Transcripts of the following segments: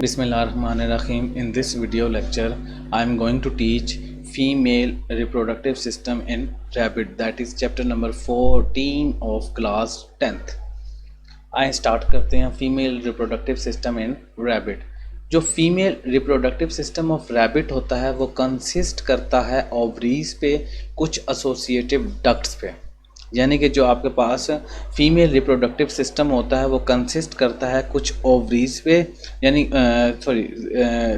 Bismillahirrahmanirrahim. In this video lecture, I am going to teach female reproductive system in rabbit. That is chapter number 14 of class 10th. आइए start करते हैं female reproductive system in rabbit. जो female reproductive system of rabbit होता है वो consist करता है ovaries पे, कुछ एसोसिएटिव डक्ट्स पे। यानी कि जो आपके पास फीमेल रिप्रोडक्टिव सिस्टम होता है वो कंसिस्ट करता है कुछ ओवरीज पे, यानी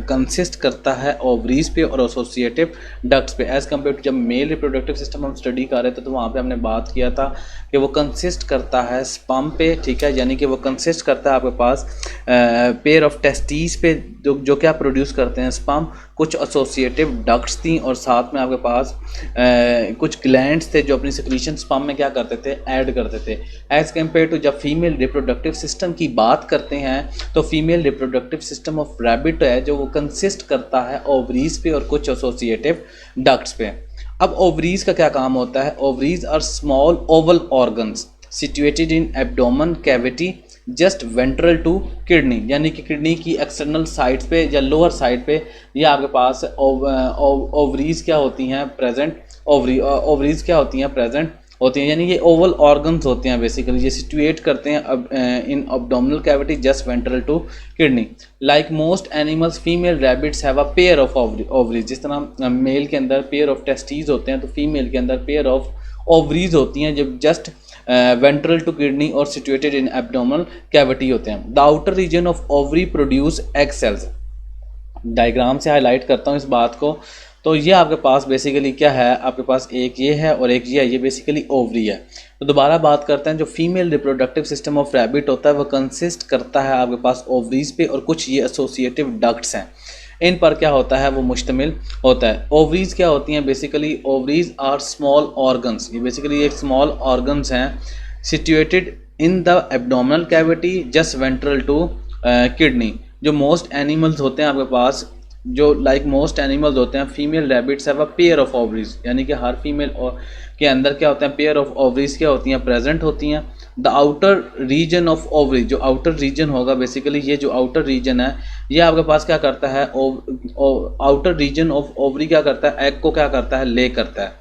कंसिस्ट करता है ओवरीज पे और एसोसिएटिव डक्ट्स पे, एज़ कम्पेयर टू जब मेल रिप्रोडक्टिव सिस्टम हम स्टडी कर रहे थे तो वहाँ पे हमने बात किया था कि वो कंसिस्ट करता है स्पर्म पे, ठीक है। यानी कि वो कंसिस्ट करता है आपके पास पेयर ऑफ टेस्टीज पे जो क्या प्रोड्यूस करते हैं स्पर्म, कुछ एसोसिएटिव डक्ट्स थी और साथ में आपके पास कुछ ग्लैंड्स थे जो अपनी सिक्रीशन स्पर्म में क्या करते थे, ऐड करते थे। एज़ कम्पेयर टू जब फीमेल रिप्रोडक्टिव सिस्टम की बात करते हैं तो female reproductive system of rabbit है जो वो कंसिस्ट करता है ओवरीज पे और कुछ एसोसिएटिव डक्ट्स पे। अब ओवरीज का क्या काम होता है? Ovaries are small oval organs situated in abdomen cavity just ventral to kidney, यानी कि किडनी की एक्सटर्नल साइड्स पे या लोअर साइड पे ये आपके पास ओवरीज क्या होती हैं प्रेजेंट, ओवरीज क्या होती हैं प्रेजेंट होती हैं। यानी ये ओवल ऑर्गन्स होते हैं बेसिकली, ये सिचुएट करते हैं in abdominal cavity just ventral to kidney. Like most animals female rabbits have a pair of ovaries. जिस तरह मेल के अंदर पेयर ऑफ टेस्टीज होते हैं तो फीमेल के अंदर पेयर ऑफ ओवरीज होती हैं जब जस्ट वेंट्रल टू किडनी और सिचुएटेड इन एब्डोमिनल कैविटी होते हैं। The outer region of ovary produce egg cells. Diagram से हाईलाइट करता हूँ इस बात को। तो ये आपके पास बेसिकली क्या है, आपके पास एक ये है और एक ये है, ये बेसिकली ओवरी है। तो दोबारा बात करते हैं, जो female reproductive system of rabbit होता है वो कंसिस्ट करता है आपके पास ओवरीज पे और कुछ ये एसोसिएटिव डक्ट्स हैं, इन पर क्या होता है वो मुश्तमिल होता है। ओवरीज क्या होती हैं basically? Ovaries are small organs, ये बेसिकली एक स्मॉल ऑर्गन्स हैं situated in the abdominal cavity just ventral to kidney. जो मोस्ट एनिमल्स होते हैं आपके पास, जो लाइक मोस्ट एनिमल्स होते हैं, female rabbits have a pair of ovaries, यानी कि हर फीमेल के अंदर क्या होते हैं, पेयर ऑफ ओवरीज क्या होती हैं, प्रेजेंट होती हैं। The outer region of ovary, जो आउटर रीजन होगा बेसिकली, ये जो आउटर रीजन है ये आपके पास क्या करता है, आउटर रीजन ऑफ ओवरी क्या करता है, एग को क्या करता है, ले करता है।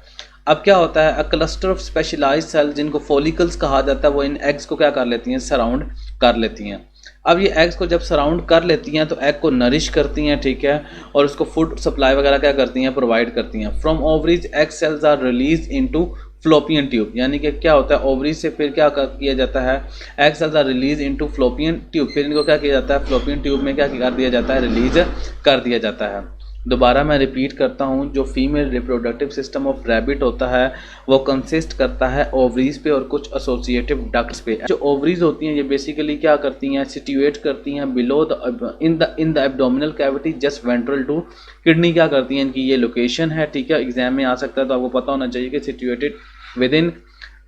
अब क्या होता है, a cluster of specialised cell जिनको फॉलिकल्स कहा जाता है वो इन एग्स को क्या कर लेती हैं, सराउंड कर लेती हैं। अब ये एग्स को जब सराउंड कर लेती हैं तो एग को नरिश करती हैं, ठीक है, और उसको फूड सप्लाई वगैरह क्या करती हैं, प्रोवाइड करती हैं। From ovaries egg cells are release into fallopian tube, यानी कि क्या होता है, ओवरीज से फिर क्या किया जाता है, egg cells are release into fallopian tube, फिर इनको क्या किया जाता है, फ्लोपियन ट्यूब में क्या कर दिया जाता है, रिलीज कर दिया जाता है। दोबारा मैं रिपीट करता हूँ, जो female reproductive system of rabbit होता है वो कंसिस्ट करता है ओवरीज पे और कुछ एसोसिएटिव डक्ट्स पे। जो ओवरीज होती हैं ये बेसिकली क्या करती हैं, सिचुएट करती हैं below the in the abdominal cavity just ventral to kidney. क्या करती हैं, इनकी ये लोकेशन है, ठीक है, एग्जाम में आ सकता है तो आपको पता होना चाहिए कि situated within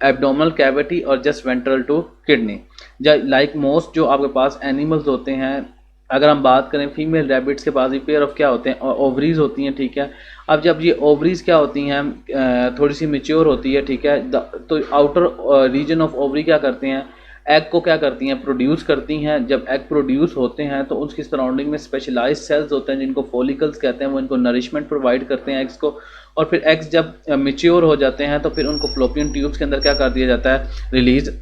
abdominal cavity और just ventral to kidney. Like most जो आपके पास एनिमल्स होते हैं, अगर हम बात करें फीमेल रैबिट्स के पास भी पेयर ऑफ क्या होते हैं, ओवरीज होती हैं, ठीक है। अब जब ये ओवरीज क्या होती हैं, थोड़ी सी मैच्योर होती है, ठीक है, तो आउटर रीजन ऑफ ओवरी क्या करते हैं, एग को क्या करती हैं, प्रोड्यूस करती हैं। जब एग प्रोड्यूस होते हैं तो उसकी सराउंडिंग में स्पेशलाइज्ड सेल्स होते हैं जिनको फॉलिकल्स कहते हैं, वो इनको नरिशमेंट प्रोवाइड करते हैं एग्स को। और फिर एग्स जब मैच्योर हो जाते हैं तो फिर उनको फ्लोपियन ट्यूब्स के अंदर क्या कर दिया जाता है, रिलीज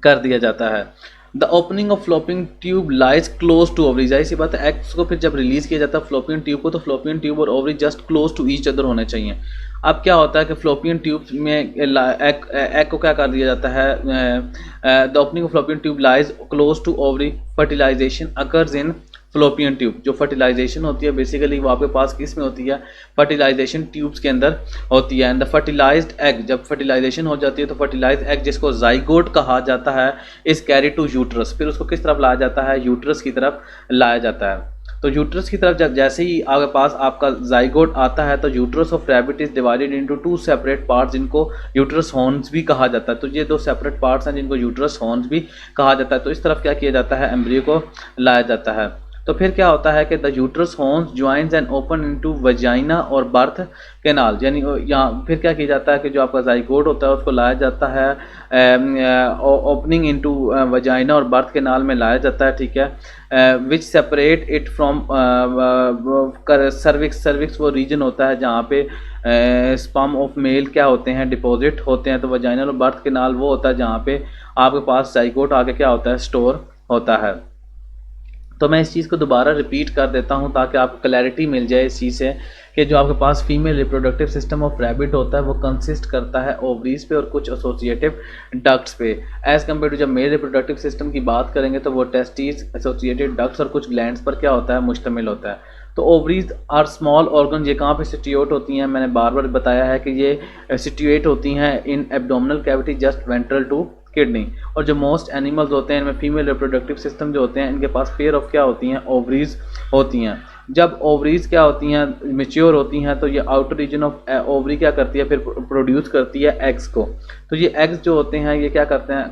कर दिया जाता है। The opening of fallopian tube lies close to ovary, जाहिर सी बात है एग्स को फिर जब रिलीज किया जाता है फ्लोपियन ट्यूब को, तो फ्लोपियन ट्यूब और ovary just close to each other होने चाहिए। अब क्या होता है कि फ्लोपियन ट्यूब में एग को क्या कर दिया जाता है, the opening of fallopian tube lies close to ovary, fertilisation occurs in fallopian tube. जो फर्टिलाइजेशन होती है बेसिकली वो आपके पास किस में होती है, फर्टिलाइजेशन ट्यूब्स के अंदर होती है। एंड द फर्टिलाइज्ड एग, जब फर्टिलाइजेशन हो जाती है तो फर्टिलाइज्ड एग जिसको जाइगोट कहा जाता है इस कैरी टू यूट्रस, फिर उसको किस तरफ लाया जाता है, यूट्रस की तरफ लाया जाता है। तो यूट्रस की तरफ जब जैसे ही आपके पास आपका जाइगोट आता है तो uterus of rabbit is divided into two separate parts जिनको यूट्रस हॉर्न्स भी कहा जाता है। तो ये दो सेपरेट पार्ट्स हैं जिनको यूट्रस हॉर्न्स भी कहा जाता है। तो इस तरफ क्या किया जाता है, एम्ब्रियो को लाया जाता है। तो फिर क्या होता है कि the uterus horns joins and open into vagina और बर्थ कैनाल, यानी यहाँ फिर क्या किया जाता है कि जो आपका जाइगोट होता है उसको लाया जाता है ओपनिंग इनटू वजाइना और बर्थ कैनाल में लाया जाता है, ठीक है, which separate it from cervix. Cervix वो रीजन होता है जहाँ पे स्पर्म ऑफ मेल क्या होते हैं, डिपॉजिट होते हैं। तो वजाइनल और बर्थ कैनाल वो होता है जहाँ पे आपके पास जाइगोट आके क्या होता है, स्टोर होता है। तो मैं इस चीज़ को दोबारा रिपीट कर देता हूँ ताकि आपको क्लैरिटी मिल जाए इस चीज़ से कि जो आपके पास female reproductive system of rabbit होता है वो कंसिस्ट करता है ओवरीज पे और कुछ एसोसिएटिव डक्ट्स पे, एज़ कम्पेयर टू जब मेल रिप्रोडक्टिव सिस्टम की बात करेंगे तो वो टेस्टिस, एसोसिएटेड डक्ट्स और कुछ ग्लैंड्स पर क्या होता है, मुश्तमिल होता है। तो ओवरीज आर स्मॉल ऑर्गन, ये कहाँ पे सिट्यूएट होती हैं, मैंने बार बार बताया है कि ये सिट्यूएट होती हैं in abdominal cavity just ventral to kidney. और जो मोस्ट एनिमल्स होते हैं इनमें फीमेल रिप्रोडक्टिव सिस्टम जो होते हैं इनके पास पेयर ऑफ क्या होती हैं, ओवरीज होती हैं। जब ओवरीज क्या होती हैं, मेच्योर होती हैं, तो ये आउटर रीजन ऑफ ओवरी क्या करती है, फिर प्रोड्यूस करती है एग्स को। तो ये एग्स जो होते हैं ये क्या करते हैं,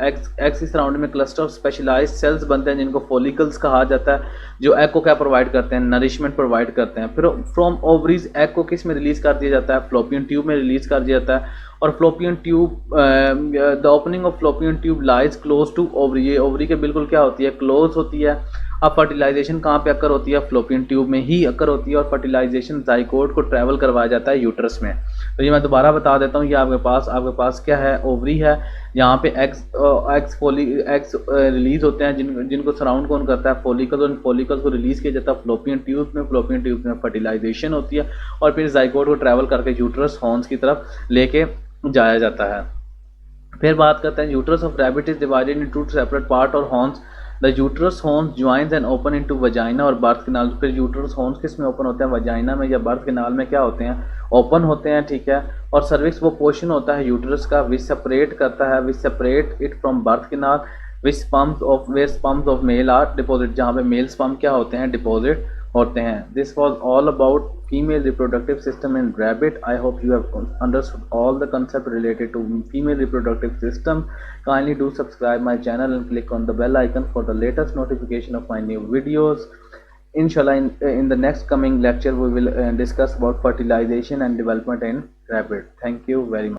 एग्स की सराउंडिंग में क्लस्टर ऑफ स्पेशलाइज्ड सेल्स बनते हैं जिनको फॉलिकल्स कहा जाता है, जो एग को क्या प्रोवाइड करते हैं, नरिशमेंट प्रोवाइड करते हैं। फिर फ्रॉम ओवरीज एग को किस में रिलीज कर दिया जाता है, फ्लोपियन ट्यूब में रिलीज कर दिया जाता है। और fallopian tube, the opening of fallopian tube lies close to ovary, ये ओवरी के बिल्कुल क्या होती है, क्लोज होती है। अब फर्टिलाइजेशन कहाँ पे अकर होती है, फ्लोपियन ट्यूब में ही अकर होती है, और फर्टिलाइजेशन जाइगोट को ट्रैवल करवाया जाता है यूट्रस में। तो ये मैं दोबारा बता देता हूँ, ये आपके पास क्या है, ओवरी है, यहाँ पे एग्स रिलीज होते हैं जिनको सराउंड कौन करता है, फॉलिकल्स, और फॉलिकल्स को रिलीज किया जाता है फ्लोपियन ट्यूब में। फ्लोपियन ट्यूब में फर्टिलाइजेशन होती है और फिर जाइगोट को ट्रैवल करके यूट्रस हॉर्न्स की तरफ लेके जाया जाता है। फिर बात करते हैं uterus of rabbit is divided in two separate part और horns. The uterus horns joins and open into vagina और बर्थ कैनाल। फिर यूट्रस हॉर्न्स किस में ओपन होते हैं, वजाइना में या बर्थ कैनाल में क्या होते हैं, ओपन होते हैं, ठीक है। और सर्विक्स वो पोर्शन होता है यूट्रस का विच सेपरेट करता है, which separate it from birth canal, which sperms of where sperms of male are deposit, जहाँ पे मेल स्पर्म क्या होते हैं, डिपॉजिट होते हैं। This was all about female reproductive system in rabbit. I hope you have understood all the concept related to female reproductive system. Kindly do subscribe my channel and click on the bell icon for the latest notification of my new videos. Inshallah, in the next coming lecture we will discuss about fertilization and development in rabbit. Thank you very much.